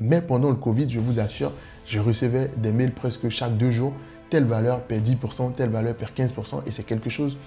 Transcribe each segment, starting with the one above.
Mais pendant le Covid, je vous assure, je recevais des mails presque chaque 2 jours. Telle valeur perd 10%, telle valeur perd 15%. Et c'est quelque chose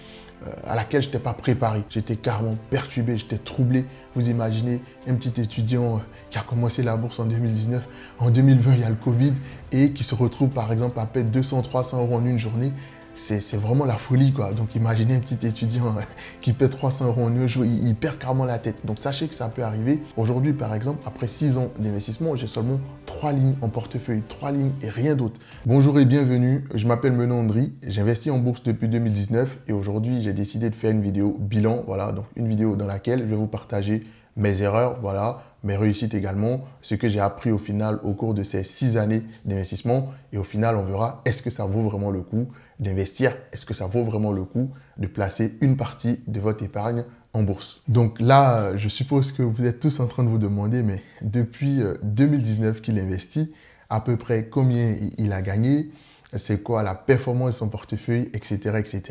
à laquelle je n'étais pas préparé. J'étais carrément perturbé, j'étais troublé. Vous imaginez un petit étudiant qui a commencé la bourse en 2019. En 2020, il y a le Covid et qui se retrouve par exemple à perdre 200, 300 euros en une journée. C'est vraiment la folie, quoi. Donc, imaginez un petit étudiant qui paie 300 euros en un jour, il perd carrément la tête. Donc, sachez que ça peut arriver. Aujourd'hui, par exemple, après 6 ans d'investissement, j'ai seulement 3 lignes en portefeuille, 3 lignes et rien d'autre. Bonjour et bienvenue, je m'appelle Menon Ondry, j'investis en bourse depuis 2019 et aujourd'hui, j'ai décidé de faire une vidéo bilan, voilà, donc une vidéo dans laquelle je vais vous partager mes erreurs, voilà, mes réussites également, ce que j'ai appris au final au cours de ces 6 années d'investissement. Et au final, on verra est-ce que ça vaut vraiment le coup d'investir, est-ce que ça vaut vraiment le coup de placer une partie de votre épargne en bourse. Donc là, je suppose que vous êtes tous en train de vous demander, mais depuis 2019 qu'il investit, à peu près combien il a gagné, c'est quoi la performance de son portefeuille, etc. etc.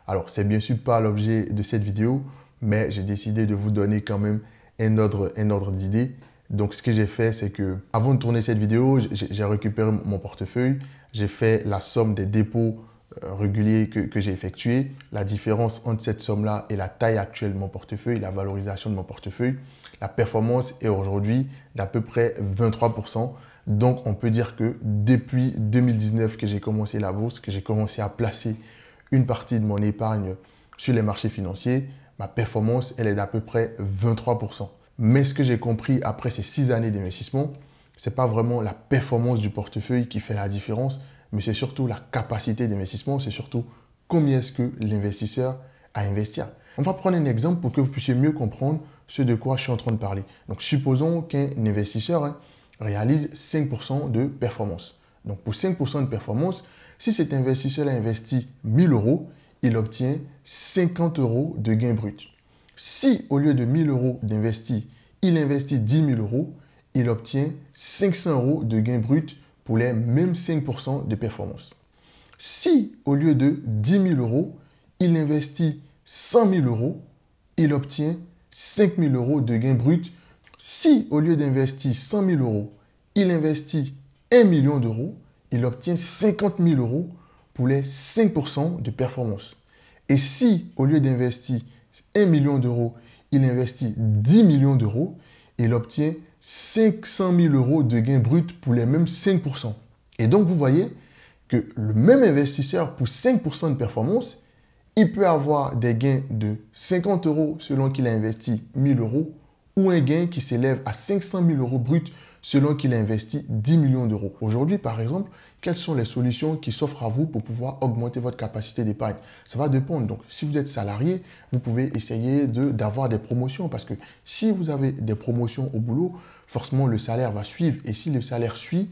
Alors, c'est bien sûr pas l'objet de cette vidéo, mais j'ai décidé de vous donner quand même un ordre d'idée. Donc, ce que j'ai fait, c'est que avant de tourner cette vidéo, j'ai récupéré mon portefeuille. J'ai fait la somme des dépôts réguliers que j'ai effectués. La différence entre cette somme-là et la taille actuelle de mon portefeuille, la valorisation de mon portefeuille. La performance est aujourd'hui d'à peu près 23%. Donc, on peut dire que depuis 2019 que j'ai commencé la bourse, que j'ai commencé à placer une partie de mon épargne sur les marchés financiers, ma performance, elle est d'à peu près 23%. Mais ce que j'ai compris après ces 6 années d'investissement, ce n'est pas vraiment la performance du portefeuille qui fait la différence, mais c'est surtout la capacité d'investissement, c'est surtout combien est-ce que l'investisseur a investi. On va prendre un exemple pour que vous puissiez mieux comprendre ce de quoi je suis en train de parler. Donc, supposons qu'un investisseur réalise 5% de performance. Donc, pour 5% de performance, si cet investisseur a investi 1000 euros, il obtient 50 euros de gain brut. Si au lieu de 1000 euros d'investi, il investit 10 000 euros, il obtient 500 euros de gain brut pour les mêmes 5% de performance. Si au lieu de 10 000 euros, il investit 100 000 euros, il obtient 5 000 euros de gain brut. Si au lieu d'investir 100 000 euros, il investit 1 million d'euros, il obtient 50 000 euros pour les 5% de performance. Et si au lieu d'investir 1 million d'euros, il investit 10 millions d'euros, il obtient 500 000 euros de gain brut pour les mêmes 5%. Et donc, vous voyez que le même investisseur pour 5% de performance, il peut avoir des gains de 50 euros selon qu'il a investi 1000 euros ou un gain qui s'élève à 500 000 euros brut selon qu'il a investi 10 millions d'euros. Aujourd'hui, par exemple, quelles sont les solutions qui s'offrent à vous pour pouvoir augmenter votre capacité d'épargne? Ça va dépendre. Donc, si vous êtes salarié, vous pouvez essayer d'avoir des promotions parce que si vous avez des promotions au boulot, forcément, le salaire va suivre. Et si le salaire suit,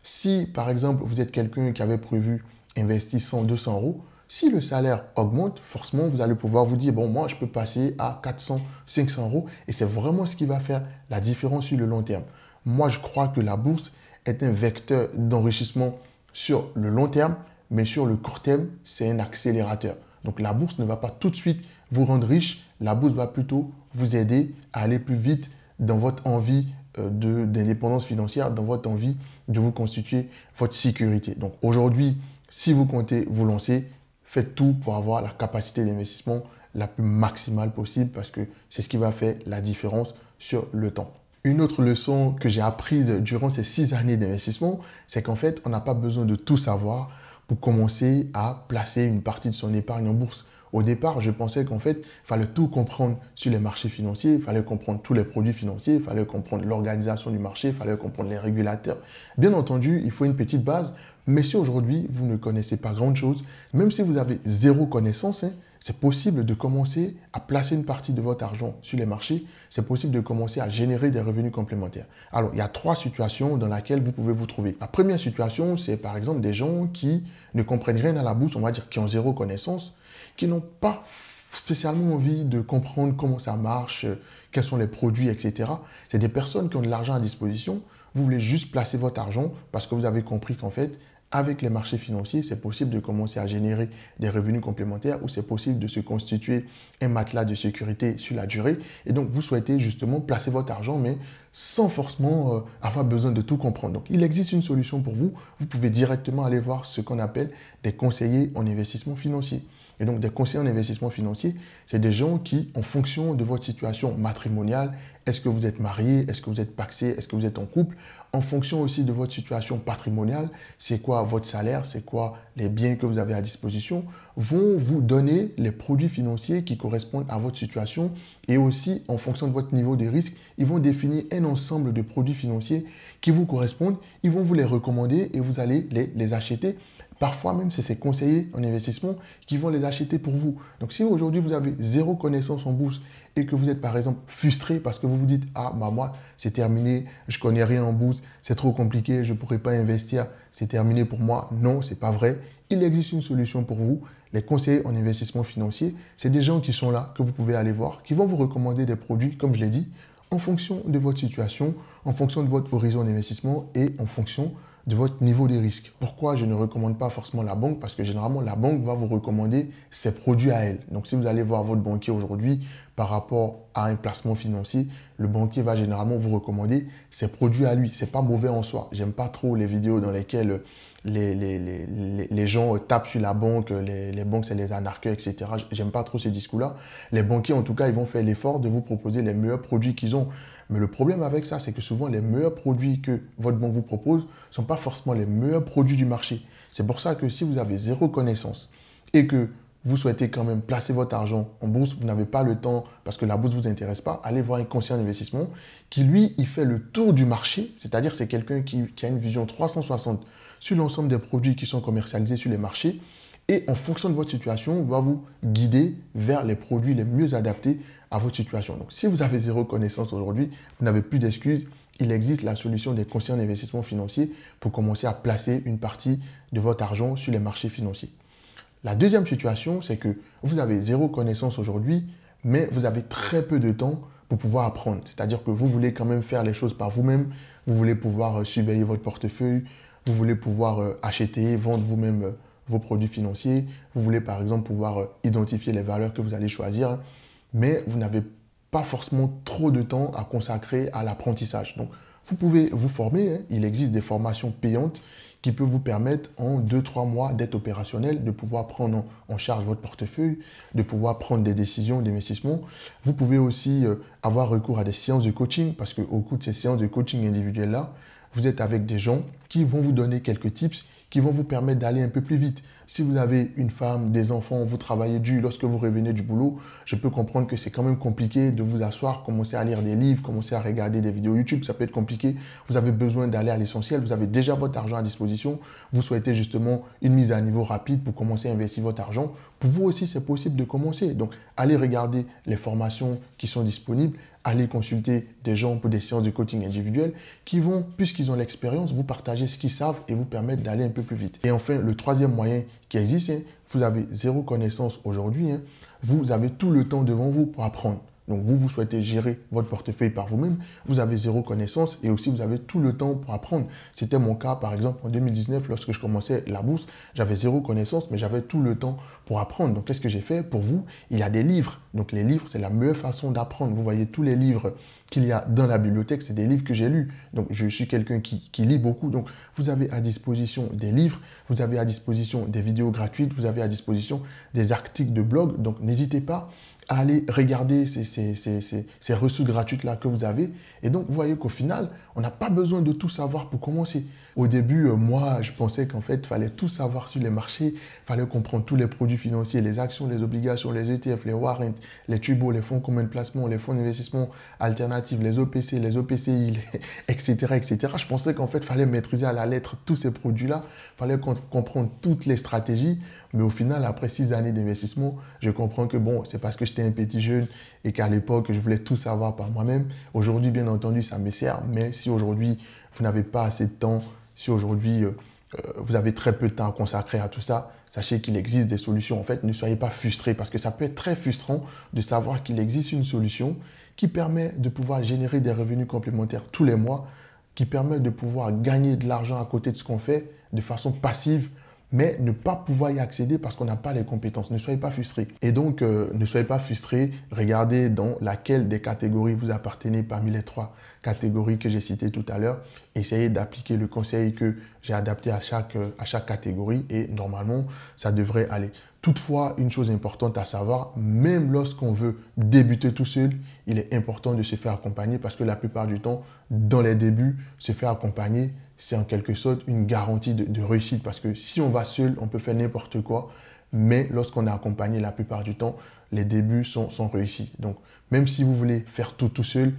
si, par exemple, vous êtes quelqu'un qui avait prévu investir 100, 200 euros, si le salaire augmente, forcément, vous allez pouvoir vous dire, bon, moi, je peux passer à 400, 500 euros. Et c'est vraiment ce qui va faire la différence sur le long terme. Moi, je crois que la bourse est un vecteur d'enrichissement sur le long terme, mais sur le court terme, c'est un accélérateur. Donc, la bourse ne va pas tout de suite vous rendre riche. La bourse va plutôt vous aider à aller plus vite dans votre envie d'indépendance financière, dans votre envie de vous constituer votre sécurité. Donc, aujourd'hui, si vous comptez vous lancer, faites tout pour avoir la capacité d'investissement la plus maximale possible parce que c'est ce qui va faire la différence sur le temps. Une autre leçon que j'ai apprise durant ces 6 années d'investissement, c'est qu'en fait, on n'a pas besoin de tout savoir pour commencer à placer une partie de son épargne en bourse. Au départ, je pensais qu'en fait, il fallait tout comprendre sur les marchés financiers, il fallait comprendre tous les produits financiers, il fallait comprendre l'organisation du marché, il fallait comprendre les régulateurs. Bien entendu, il faut une petite base, mais si aujourd'hui, vous ne connaissez pas grand-chose, même si vous avez zéro connaissance, c'est possible de commencer à placer une partie de votre argent sur les marchés. C'est possible de commencer à générer des revenus complémentaires. Alors, il y a 3 situations dans lesquelles vous pouvez vous trouver. La première situation, c'est par exemple des gens qui ne comprennent rien à la bourse, on va dire qui ont zéro connaissance, qui n'ont pas spécialement envie de comprendre comment ça marche, quels sont les produits, etc. C'est des personnes qui ont de l'argent à disposition. Vous voulez juste placer votre argent parce que vous avez compris qu'en fait, avec les marchés financiers, c'est possible de commencer à générer des revenus complémentaires ou c'est possible de se constituer un matelas de sécurité sur la durée. Et donc, vous souhaitez justement placer votre argent, mais sans forcément avoir besoin de tout comprendre. Donc, il existe une solution pour vous. Vous pouvez directement aller voir ce qu'on appelle des conseillers en investissement financier. Et donc, des conseillers en investissement financier, c'est des gens qui, en fonction de votre situation matrimoniale, est-ce que vous êtes marié, est-ce que vous êtes pacsé, est-ce que vous êtes en couple, en fonction aussi de votre situation patrimoniale, c'est quoi votre salaire, c'est quoi les biens que vous avez à disposition, vont vous donner les produits financiers qui correspondent à votre situation et aussi, en fonction de votre niveau de risque, ils vont définir un ensemble de produits financiers qui vous correspondent, ils vont vous les recommander et vous allez les acheter. Parfois même, c'est ces conseillers en investissement qui vont les acheter pour vous. Donc, si aujourd'hui, vous avez zéro connaissance en bourse et que vous êtes, par exemple, frustré parce que vous vous dites « Ah, bah moi, c'est terminé, je ne connais rien en bourse, c'est trop compliqué, je ne pourrai pas investir, c'est terminé pour moi. » Non, ce n'est pas vrai. Il existe une solution pour vous. Les conseillers en investissement financier, c'est des gens qui sont là, que vous pouvez aller voir, qui vont vous recommander des produits, comme je l'ai dit, en fonction de votre situation, en fonction de votre horizon d'investissement et en fonction de votre niveau de risque. Pourquoi je ne recommande pas forcément la banque? Parce que généralement, la banque va vous recommander ses produits à elle. Donc, si vous allez voir votre banquier aujourd'hui par rapport à un placement financier, le banquier va généralement vous recommander ses produits à lui. Ce n'est pas mauvais en soi. J'aime pas trop les vidéos dans lesquelles les gens tapent sur la banque, les banques, c'est les arnaqueurs, etc. J'aime pas trop ce discours-là. Les banquiers, en tout cas, ils vont faire l'effort de vous proposer les meilleurs produits qu'ils ont. Mais le problème avec ça, c'est que souvent, les meilleurs produits que votre banque vous propose ne sont pas forcément les meilleurs produits du marché. C'est pour ça que si vous avez zéro connaissance et que vous souhaitez quand même placer votre argent en bourse, vous n'avez pas le temps parce que la bourse ne vous intéresse pas, allez voir un conseiller d'investissement qui, lui, il fait le tour du marché, c'est-à-dire c'est quelqu'un qui a une vision 360 sur l'ensemble des produits qui sont commercialisés sur les marchés et en fonction de votre situation, va vous guider vers les produits les mieux adaptés à votre situation. Donc, si vous avez zéro connaissance aujourd'hui, vous n'avez plus d'excuses. Il existe la solution des conseillers en investissement financier pour commencer à placer une partie de votre argent sur les marchés financiers. La deuxième situation, c'est que vous avez zéro connaissance aujourd'hui, mais vous avez très peu de temps pour pouvoir apprendre. C'est-à-dire que vous voulez quand même faire les choses par vous-même, vous voulez pouvoir surveiller votre portefeuille, vous voulez pouvoir acheter, vendre vous-même vos produits financiers, vous voulez par exemple pouvoir identifier les valeurs que vous allez choisir, mais vous n'avez pas forcément trop de temps à consacrer à l'apprentissage. Donc, vous pouvez vous former. Hein. Il existe des formations payantes qui peuvent vous permettre en 2-3 mois d'être opérationnel, de pouvoir prendre en charge votre portefeuille, de pouvoir prendre des décisions d'investissement. Vous pouvez aussi avoir recours à des séances de coaching parce qu'au cours de ces séances de coaching individuelles-là, vous êtes avec des gens qui vont vous donner quelques tips qui vont vous permettre d'aller un peu plus vite. Si vous avez une femme, des enfants, vous travaillez dur, lorsque vous revenez du boulot, je peux comprendre que c'est quand même compliqué de vous asseoir, commencer à lire des livres, commencer à regarder des vidéos YouTube, ça peut être compliqué. Vous avez besoin d'aller à l'essentiel, vous avez déjà votre argent à disposition, vous souhaitez justement une mise à niveau rapide pour commencer à investir votre argent. Pour vous aussi, c'est possible de commencer. Donc, allez regarder les formations qui sont disponibles, allez consulter des gens pour des séances de coaching individuelles qui vont, puisqu'ils ont l'expérience, vous partager ce qu'ils savent et vous permettre d'aller un peu plus vite. Et enfin, le troisième moyen qui existe, vous avez zéro connaissance aujourd'hui, vous avez tout le temps devant vous pour apprendre. Donc, vous souhaitez gérer votre portefeuille par vous-même, vous avez zéro connaissance et aussi vous avez tout le temps pour apprendre. C'était mon cas, par exemple, en 2019, lorsque je commençais la bourse, j'avais zéro connaissance, mais j'avais tout le temps pour apprendre. Donc, qu'est-ce que j'ai fait? Pour vous, il y a des livres. Donc, les livres, c'est la meilleure façon d'apprendre. Vous voyez tous les livres qu'il y a dans la bibliothèque, c'est des livres que j'ai lus. Donc, je suis quelqu'un qui lit beaucoup. Donc, vous avez à disposition des livres, vous avez à disposition des vidéos gratuites, vous avez à disposition des articles de blog. Donc, n'hésitez pas à aller regarder ces ressources gratuites-là que vous avez. Et donc, vous voyez qu'au final, on n'a pas besoin de tout savoir pour commencer. Au début, moi, je pensais qu'en fait, il fallait tout savoir sur les marchés, il fallait comprendre tous les produits financiers, les actions, les obligations, les ETF, les warrants, les tubos, les fonds communs de placement, les fonds d'investissement alternatifs, les OPC, les OPCI, etc., etc. Je pensais qu'en fait, il fallait maîtriser à la lettre tous ces produits-là, il fallait comprendre toutes les stratégies. Mais au final, après 6 années d'investissement, je comprends que bon, c'est parce que j'étais un petit jeune et qu'à l'époque, je voulais tout savoir par moi-même. Aujourd'hui, bien entendu, ça me sert. Mais si aujourd'hui, vous n'avez pas assez de temps, si aujourd'hui, vous avez très peu de temps à consacrer à tout ça, sachez qu'il existe des solutions. En fait, ne soyez pas frustrés parce que ça peut être très frustrant de savoir qu'il existe une solution qui permet de pouvoir générer des revenus complémentaires tous les mois, qui permet de pouvoir gagner de l'argent à côté de ce qu'on fait de façon passive, mais ne pas pouvoir y accéder parce qu'on n'a pas les compétences. Ne soyez pas frustrés. Et donc, ne soyez pas frustrés. Regardez dans laquelle des catégories vous appartenez parmi les 3 catégories que j'ai citées tout à l'heure. Essayez d'appliquer le conseil que j'ai adapté à chaque catégorie et normalement, ça devrait aller. Toutefois, une chose importante à savoir, même lorsqu'on veut débuter tout seul, il est important de se faire accompagner parce que la plupart du temps, dans les débuts, se faire accompagner, c'est en quelque sorte une garantie de réussite parce que si on va seul, on peut faire n'importe quoi, mais lorsqu'on est accompagné, la plupart du temps, les débuts sont réussis. Donc, même si vous voulez faire tout seul,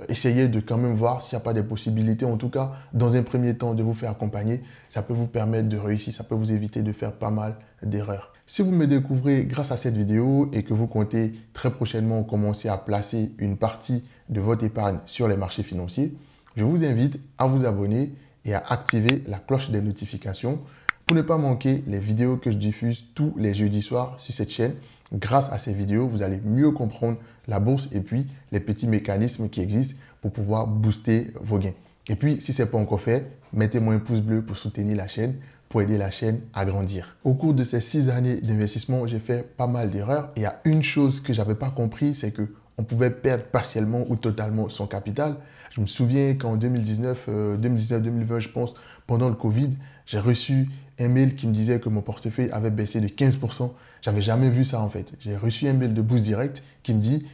essayez de quand même voir s'il n'y a pas des possibilités, en tout cas, dans un premier temps, de vous faire accompagner. Ça peut vous permettre de réussir, ça peut vous éviter de faire pas mal d'erreurs. Si vous me découvrez grâce à cette vidéo et que vous comptez très prochainement commencer à placer une partie de votre épargne sur les marchés financiers, je vous invite à vous abonner et à activer la cloche des notifications pour ne pas manquer les vidéos que je diffuse tous les jeudis soirs sur cette chaîne. Grâce à ces vidéos, vous allez mieux comprendre la bourse et puis les petits mécanismes qui existent pour pouvoir booster vos gains. Et puis, si ce n'est pas encore fait, mettez-moi un pouce bleu pour soutenir la chaîne, pour aider la chaîne à grandir. Au cours de ces 6 années d'investissement, j'ai fait pas mal d'erreurs. Et il y a une chose que je n'avais pas compris, c'est qu'on pouvait perdre partiellement ou totalement son capital. Je me souviens qu'en 2019-2020, je pense, pendant le Covid, j'ai reçu un mail qui me disait que mon portefeuille avait baissé de 15%. J'avais jamais vu ça en fait. J'ai reçu un mail de Bourse Direct qui me dit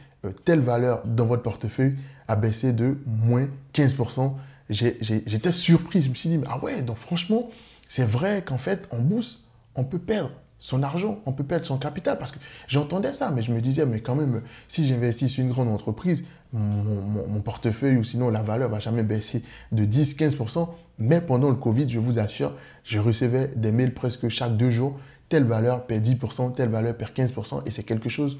telle valeur dans votre portefeuille a baissé de moins 15%. J'étais surpris. Je me suis dit, ah ouais, donc franchement, c'est vrai qu'en fait, en bourse, on peut perdre son argent, on peut perdre son capital. Parce que j'entendais ça, mais je me disais, mais quand même, si j'investis sur une grande entreprise, mon portefeuille ou sinon la valeur va jamais baisser de 10-15%. Mais pendant le Covid, je vous assure, je recevais des mails presque chaque 2 jours. Telle valeur perd 10%, telle valeur perd 15%. Et c'est quelque chose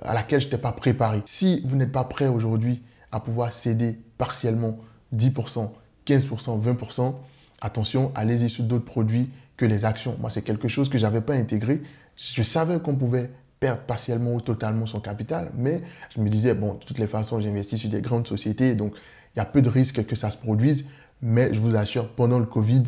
à laquelle je n'étais pas préparé. Si vous n'êtes pas prêt aujourd'hui à pouvoir céder partiellement 10%, 15%, 20%, attention, allez-y sur d'autres produits que les actions. Moi, c'est quelque chose que je n'avais pas intégré. Je savais qu'on pouvait perdre partiellement ou totalement son capital, mais je me disais, bon, de toutes les façons, j'investis sur des grandes sociétés, donc il y a peu de risques que ça se produise. Mais je vous assure, pendant le Covid,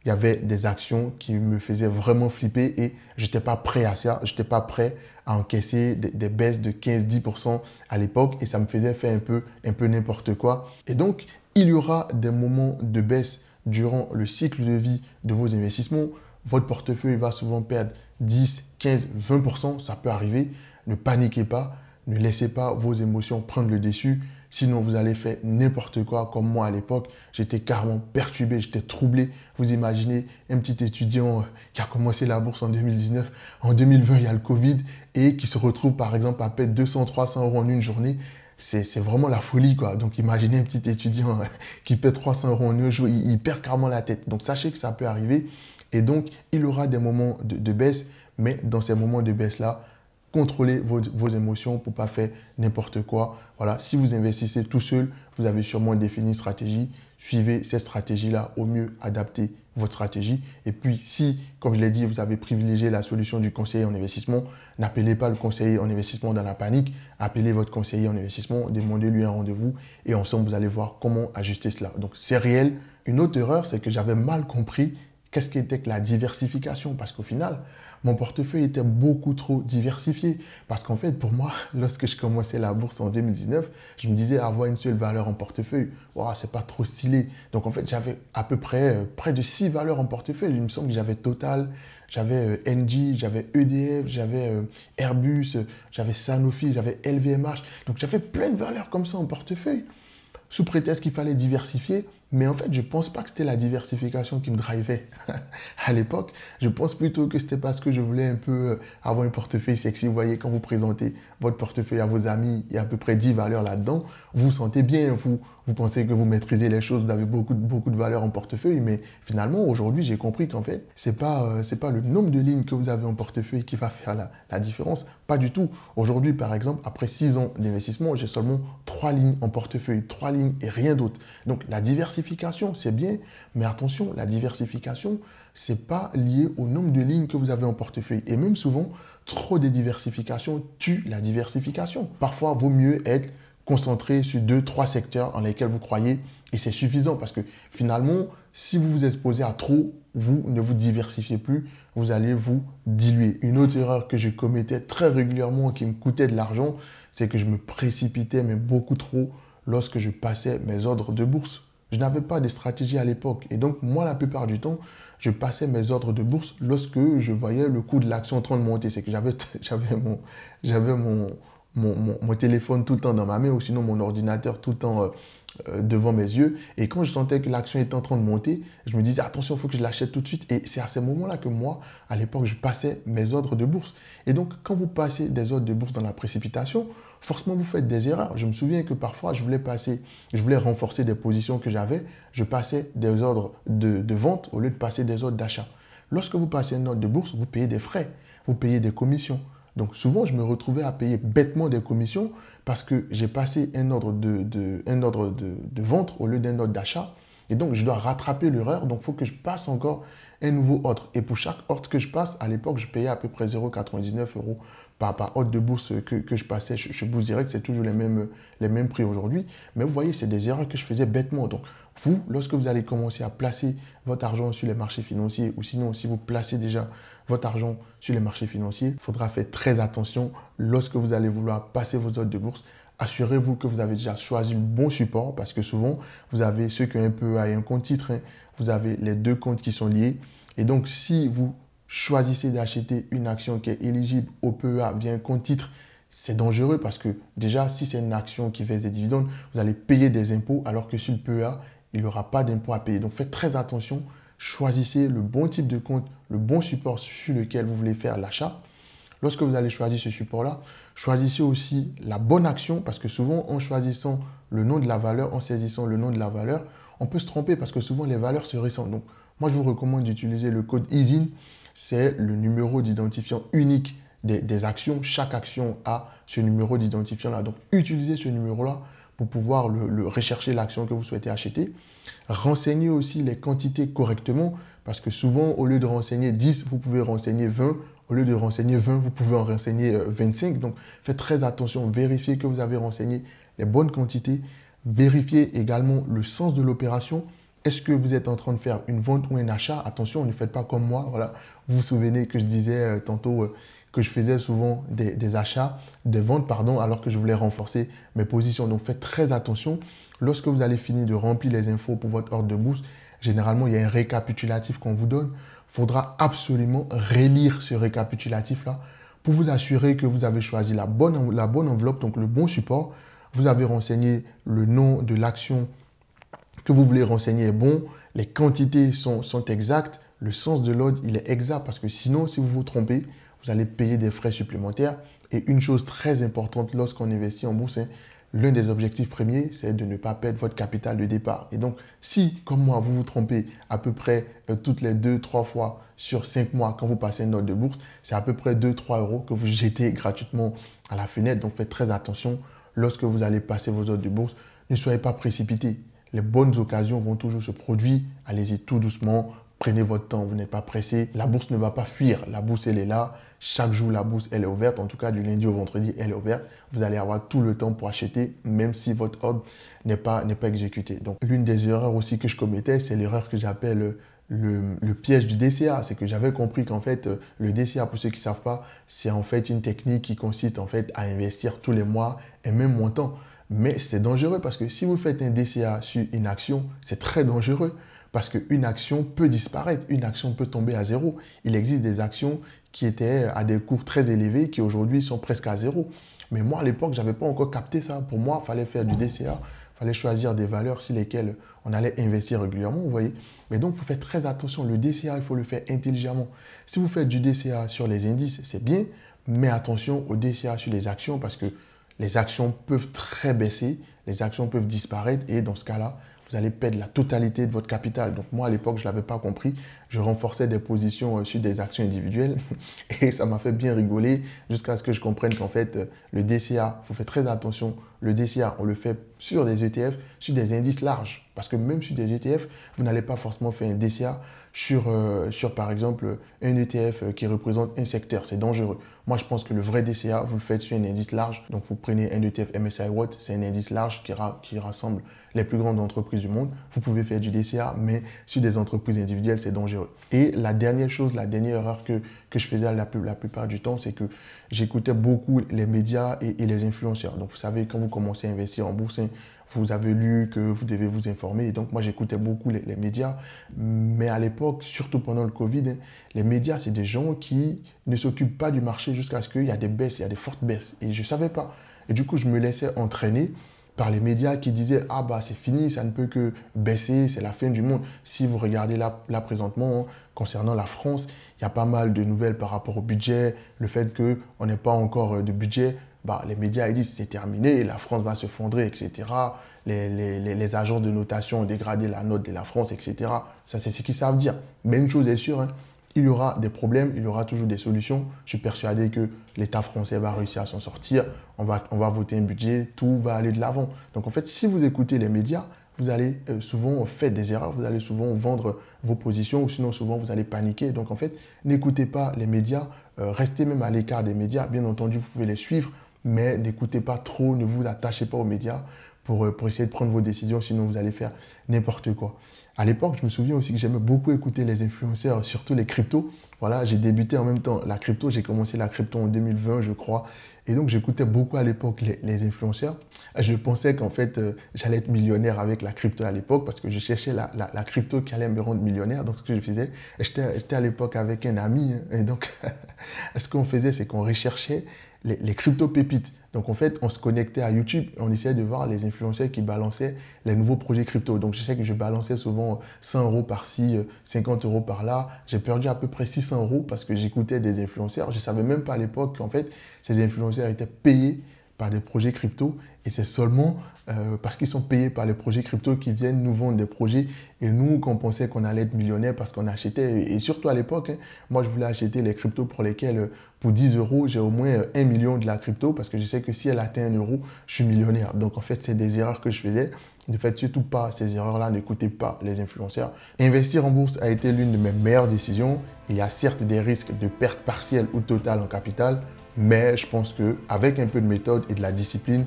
il y avait des actions qui me faisaient vraiment flipper et je n'étais pas prêt à ça. Je n'étais pas prêt à encaisser des baisses de 15-10% à l'époque et ça me faisait faire un peu n'importe quoi. Et donc, il y aura des moments de baisse durant le cycle de vie de vos investissements. Votre portefeuille va souvent perdre 10, 15, 20%. Ça peut arriver. Ne paniquez pas. Ne laissez pas vos émotions prendre le dessus. Sinon, vous allez faire n'importe quoi. Comme moi à l'époque, j'étais carrément perturbé, j'étais troublé. Vous imaginez un petit étudiant qui a commencé la bourse en 2019. En 2020, il y a le Covid et qui se retrouve par exemple à perdre 200, 300 euros en une journée. C'est vraiment la folie, quoi. Donc, imaginez un petit étudiant qui perd 300 euros en un jour, il perd carrément la tête. Donc, sachez que ça peut arriver. Et donc, il y aura des moments de baisse, mais dans ces moments de baisse-là, contrôlez vos émotions pour ne pas faire n'importe quoi. Voilà, si vous investissez tout seul, vous avez sûrement défini une stratégie. Suivez cette stratégie-là, au mieux adaptez votre stratégie. Et puis, si, comme je l'ai dit, vous avez privilégié la solution du conseiller en investissement, n'appelez pas le conseiller en investissement dans la panique. Appelez votre conseiller en investissement, demandez-lui un rendez-vous et ensemble, vous allez voir comment ajuster cela. Donc, c'est réel. Une autre erreur, c'est que j'avais mal compris qu'est-ce qu'était que la diversification. Parce qu'au final, mon portefeuille était beaucoup trop diversifié. Parce qu'en fait, pour moi, lorsque je commençais la bourse en 2019, je me disais avoir une seule valeur en portefeuille, wow, c'est pas trop stylé. Donc en fait, j'avais à peu près près de 6 valeurs en portefeuille. Il me semble que j'avais Total, j'avais Engie, j'avais EDF, j'avais Airbus, j'avais Sanofi, j'avais LVMH. Donc j'avais plein de valeurs comme ça en portefeuille. Sous prétexte qu'il fallait diversifier. Mais en fait, je ne pense pas que c'était la diversification qui me drivait à l'époque. Je pense plutôt que c'était parce que je voulais un peu avoir un portefeuille sexy. Vous voyez, quand vous présentez votre portefeuille à vos amis, il y a à peu près 10 valeurs là-dedans. Vous vous sentez bien, vous pensez que vous maîtrisez les choses, vous avez beaucoup de valeurs en portefeuille. Mais finalement, aujourd'hui, j'ai compris qu'en fait, ce n'est pas le nombre de lignes que vous avez en portefeuille qui va faire la différence. Pas du tout. Aujourd'hui, par exemple, après 6 ans d'investissement, j'ai seulement 3 lignes en portefeuille. 3 lignes et rien d'autre. Donc, la diversification, c'est bien, mais attention, la diversification, ce n'est pas lié au nombre de lignes que vous avez en portefeuille. Et même souvent, trop de diversification tue la diversification. Parfois, il vaut mieux être concentrer sur 2-3 secteurs dans lesquels vous croyez et c'est suffisant parce que finalement, si vous vous exposez à trop, vous ne vous diversifiez plus, vous allez vous diluer. Une autre erreur que je commettais très régulièrement qui me coûtait de l'argent, c'est que je me précipitais, mais beaucoup trop, lorsque je passais mes ordres de bourse. Je n'avais pas de stratégie à l'époque. Et donc, moi, la plupart du temps, je passais mes ordres de bourse lorsque je voyais le coût de l'action en train de monter. C'est que j'avais mon téléphone tout le temps dans ma main ou sinon mon ordinateur tout le temps devant mes yeux. Et quand je sentais que l'action était en train de monter, je me disais, attention, il faut que je l'achète tout de suite. Et c'est à ces moments-là que moi, à l'époque, je passais mes ordres de bourse. Et donc, quand vous passez des ordres de bourse dans la précipitation, forcément, vous faites des erreurs. Je me souviens que parfois, je voulais renforcer des positions que j'avais. Je passais des ordres de vente au lieu de passer des ordres d'achat. Lorsque vous passez une ordre de bourse, vous payez des frais, vous payez des commissions. Donc souvent, je me retrouvais à payer bêtement des commissions parce que j'ai passé un ordre de vente au lieu d'un ordre d'achat. Et donc, je dois rattraper l'erreur. Donc, il faut que je passe encore un nouveau ordre. Et pour chaque ordre que je passe, à l'époque, je payais à peu près 0,99 € par ordre de bourse que je passais. Je Bourse Direct, c'est toujours les mêmes prix aujourd'hui. Mais vous voyez, c'est des erreurs que je faisais bêtement. Donc, vous, lorsque vous allez commencer à placer votre argent sur les marchés financiers ou sinon, si vous placez déjà votre argent sur les marchés financiers, il faudra faire très attention lorsque vous allez vouloir passer vos ordres de bourse. Assurez-vous que vous avez déjà choisi le bon support parce que souvent, vous avez ceux qui ont un PEA et un compte titre, hein, vous avez les deux comptes qui sont liés. Et donc, si vous choisissez d'acheter une action qui est éligible au PEA via un compte titre, c'est dangereux parce que déjà, si c'est une action qui verse des dividendes, vous allez payer des impôts alors que sur le PEA, il n'y aura pas d'impôt à payer. Donc, faites très attention. Choisissez le bon type de compte, le bon support sur lequel vous voulez faire l'achat. Lorsque vous allez choisir ce support-là, choisissez aussi la bonne action parce que souvent, en choisissant le nom de la valeur, en saisissant le nom de la valeur, on peut se tromper parce que souvent, les valeurs se ressemblent. Donc, moi, je vous recommande d'utiliser le code ISIN. C'est le numéro d'identifiant unique des actions. Chaque action a ce numéro d'identifiant-là. Donc, utilisez ce numéro-là pour pouvoir rechercher l'action que vous souhaitez acheter. Renseignez aussi les quantités correctement parce que souvent, au lieu de renseigner 10, vous pouvez renseigner 20. Au lieu de renseigner 20, vous pouvez en renseigner 25. Donc, faites très attention. Vérifiez que vous avez renseigné les bonnes quantités. Vérifiez également le sens de l'opération. Est-ce que vous êtes en train de faire une vente ou un achat? Attention, ne faites pas comme moi. Voilà. Vous vous souvenez que je disais tantôt que je faisais souvent des achats, des ventes, pardon, alors que je voulais renforcer mes positions. Donc, faites très attention. Lorsque vous allez finir de remplir les infos pour votre ordre de bourse, généralement, il y a un récapitulatif qu'on vous donne. Il faudra absolument relire ce récapitulatif-là pour vous assurer que vous avez choisi la bonne enveloppe, donc le bon support. Vous avez renseigné le nom de l'action que vous voulez renseigner est bon, les quantités sont exactes, le sens de l'ordre, il est exact parce que sinon, si vous vous trompez, vous allez payer des frais supplémentaires. Et une chose très importante lorsqu'on investit en bourse, hein, l'un des objectifs premiers, c'est de ne pas perdre votre capital de départ. Et donc, si, comme moi, vous vous trompez à peu près toutes les 2-3 fois sur 5 mois quand vous passez une ordre de bourse, c'est à peu près 2-3 € que vous jetez gratuitement à la fenêtre. Donc, faites très attention lorsque vous allez passer vos ordres de bourse. Ne soyez pas précipité. Les bonnes occasions vont toujours se produire. Allez-y tout doucement. Prenez votre temps, vous n'êtes pas pressé. La bourse ne va pas fuir. La bourse, elle est là. Chaque jour, la bourse, elle est ouverte. En tout cas, du lundi au vendredi, elle est ouverte. Vous allez avoir tout le temps pour acheter, même si votre ordre n'est pas exécuté. Donc, l'une des erreurs aussi que je commettais, c'est l'erreur que j'appelle le piège du DCA. C'est que j'avais compris qu'en fait, le DCA, pour ceux qui ne savent pas, c'est en fait une technique qui consiste en fait à investir tous les mois un même montant. Mais c'est dangereux parce que si vous faites un DCA sur une action, c'est très dangereux parce qu'une action peut disparaître, une action peut tomber à zéro. Il existe des actions qui étaient à des cours très élevés qui aujourd'hui sont presque à zéro. Mais moi, à l'époque, je n'avais pas encore capté ça. Pour moi, il fallait faire du DCA, il fallait choisir des valeurs sur lesquelles on allait investir régulièrement, vous voyez. Mais donc, il faut faire très attention. Le DCA, il faut le faire intelligemment. Si vous faites du DCA sur les indices, c'est bien, mais attention au DCA sur les actions parce que les actions peuvent très baisser, les actions peuvent disparaître et dans ce cas-là, vous allez perdre la totalité de votre capital. Donc moi, à l'époque, je ne l'avais pas compris. Je renforçais des positions sur des actions individuelles et ça m'a fait bien rigoler jusqu'à ce que je comprenne qu'en fait, le DCA, il faut faire très attention. Le DCA, on le fait sur des ETF, sur des indices larges. Parce que même sur des ETF, vous n'allez pas forcément faire un DCA sur par exemple, un ETF qui représente un secteur. C'est dangereux. Moi, je pense que le vrai DCA, vous le faites sur un indice large. Donc, vous prenez un ETF MSCI World, c'est un indice large qui rassemble les plus grandes entreprises du monde. Vous pouvez faire du DCA, mais sur des entreprises individuelles, c'est dangereux. Et la dernière chose, la dernière erreur que je faisais la plupart du temps, c'est que j'écoutais beaucoup les médias et les influenceurs. Donc, vous savez, quand vous commencez à investir en bourse, vous avez lu que vous devez vous informer. Et donc, moi, j'écoutais beaucoup les médias. Mais à l'époque, surtout pendant le Covid, les médias, c'est des gens qui ne s'occupent pas du marché jusqu'à ce qu'il y a des baisses, il y a des fortes baisses. Et je ne savais pas. Et du coup, je me laissais entraîner par les médias qui disaient « Ah bah c'est fini, ça ne peut que baisser, c'est la fin du monde ». Si vous regardez là présentement, concernant la France, il y a pas mal de nouvelles par rapport au budget, le fait qu'on n'ait pas encore de budget. Bah, les médias ils disent c'est terminé, la France va se fondrer, etc. Les agences de notation ont dégradé la note de la France, etc. Ça, c'est ce qu'ils savent dire. Mais une chose est sûre, hein, il y aura des problèmes, il y aura toujours des solutions. Je suis persuadé que l'État français va réussir à s'en sortir. On va voter un budget, tout va aller de l'avant. Donc en fait, si vous écoutez les médias, vous allez souvent faire des erreurs, vous allez souvent vendre vos positions ou sinon souvent vous allez paniquer. Donc en fait, n'écoutez pas les médias, restez même à l'écart des médias. Bien entendu, vous pouvez les suivre, mais n'écoutez pas trop, ne vous attachez pas aux médias pour essayer de prendre vos décisions, sinon vous allez faire n'importe quoi. À l'époque, je me souviens aussi que j'aimais beaucoup écouter les influenceurs, surtout les cryptos. Voilà, j'ai débuté en même temps la crypto, j'ai commencé la crypto en 2020, je crois. Et donc, j'écoutais beaucoup à l'époque les influenceurs. Je pensais qu'en fait, j'allais être millionnaire avec la crypto à l'époque parce que je cherchais la crypto qui allait me rendre millionnaire. Donc, ce que je faisais, j'étais à l'époque avec un ami. Et donc, ce qu'on faisait, c'est qu'on recherchait les crypto-pépites. Donc, en fait, on se connectait à YouTube et on essayait de voir les influenceurs qui balançaient les nouveaux projets crypto. Donc, je sais que je balançais souvent 100 € par-ci, 50 € par-là. J'ai perdu à peu près 600 € parce que j'écoutais des influenceurs. Je ne savais même pas à l'époque qu'en fait, ces influenceurs étaient payés par des projets crypto et c'est seulement parce qu'ils sont payés par les projets crypto qu'ils viennent nous vendre des projets et nous, qu'on pensait qu'on allait être millionnaire parce qu'on achetait, et surtout à l'époque, hein, moi je voulais acheter les cryptos pour lesquels pour 10 €, j'ai au moins 1 million de la crypto parce que je sais que si elle atteint 1 €, je suis millionnaire. Donc en fait, c'est des erreurs que je faisais. Ne faites surtout pas ces erreurs-là, n'écoutez pas les influenceurs. Investir en bourse a été l'une de mes meilleures décisions. Il y a certes des risques de perte partielle ou totale en capital, mais je pense qu'avec un peu de méthode et de la discipline,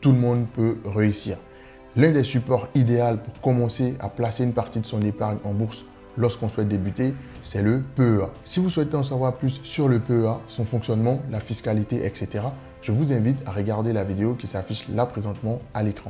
tout le monde peut réussir. L'un des supports idéaux pour commencer à placer une partie de son épargne en bourse lorsqu'on souhaite débuter, c'est le PEA. Si vous souhaitez en savoir plus sur le PEA, son fonctionnement, la fiscalité, etc., je vous invite à regarder la vidéo qui s'affiche là présentement à l'écran.